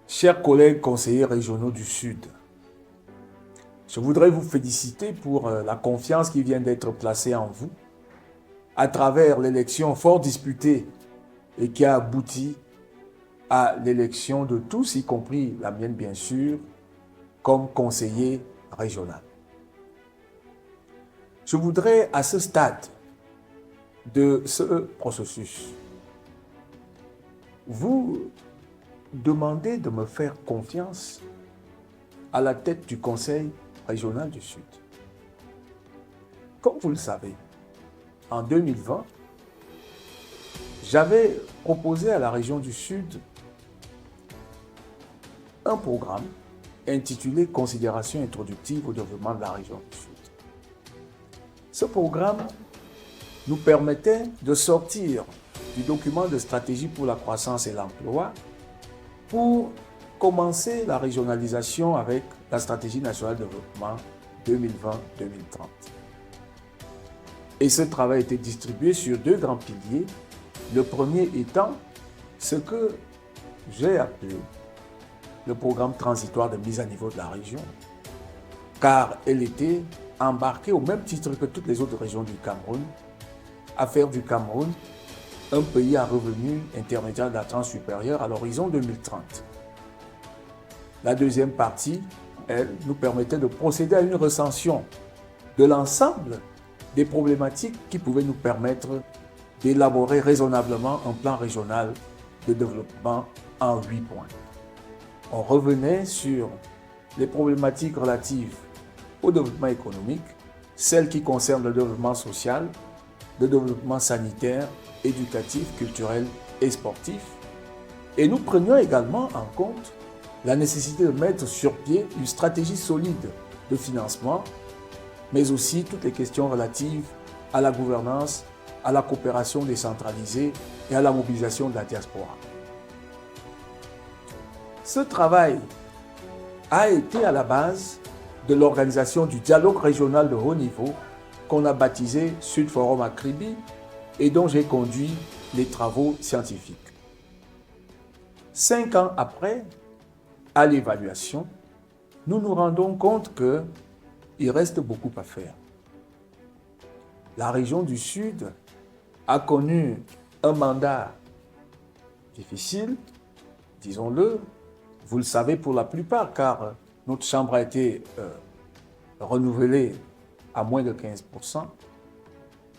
Chers collègues conseillers régionaux du Sud, je voudrais vous féliciter pour la confiance qui vient d'être placée en vous à travers l'élection fort disputée et qui a abouti à l'élection de tous, y compris la mienne bien sûr, comme conseiller régional. Je voudrais à ce stade de ce processus vous demander de me faire confiance à la tête du Conseil régional du Sud. Comme vous le savez, en 2020, j'avais proposé à la région du Sud un programme intitulé Considérations introductives au développement de la région du Sud. Ce programme nous permettait de sortir du document de stratégie pour la croissance et l'emploi pour commencer la régionalisation avec la stratégie nationale de développement 2020-2030. Et ce travail a été distribué sur deux grands piliers. Le premier étant ce que j'ai appelé le programme transitoire de mise à niveau de la région, car elle était embarquée au même titre que toutes les autres régions du Cameroun, à faire du Cameroun un pays à revenu intermédiaire de la tranche supérieure à l'horizon 2030. La deuxième partie, elle, nous permettait de procéder à une recension de l'ensemble des problématiques qui pouvaient nous permettre d'élaborer raisonnablement un plan régional de développement en 8 points. On revenait sur les problématiques relatives au développement économique, celles qui concernent le développement social, le développement sanitaire, éducatif, culturel et sportif. Et nous prenions également en compte la nécessité de mettre sur pied une stratégie solide de financement, mais aussi toutes les questions relatives à la gouvernance, à la coopération décentralisée et à la mobilisation de la diaspora. Ce travail a été à la base de l'organisation du dialogue régional de haut niveau qu'on a baptisé Sud Forum à Kribi et dont j'ai conduit les travaux scientifiques. 5 ans après, à l'évaluation, nous nous rendons compte qu'il reste beaucoup à faire. La région du Sud a connu un mandat difficile, disons-le, vous le savez pour la plupart, car notre chambre a été renouvelée à moins de 15%.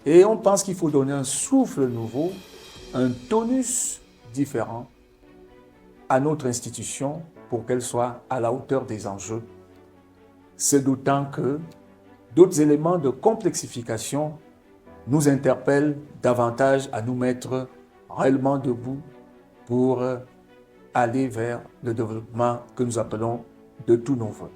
Et on pense qu'il faut donner un souffle nouveau, un tonus différent à notre institution pour qu'elle soit à la hauteur des enjeux. C'est d'autant que d'autres éléments de complexification nous interpellent davantage à nous mettre réellement debout pour aller vers le développement que nous appelons de tous nos voeux.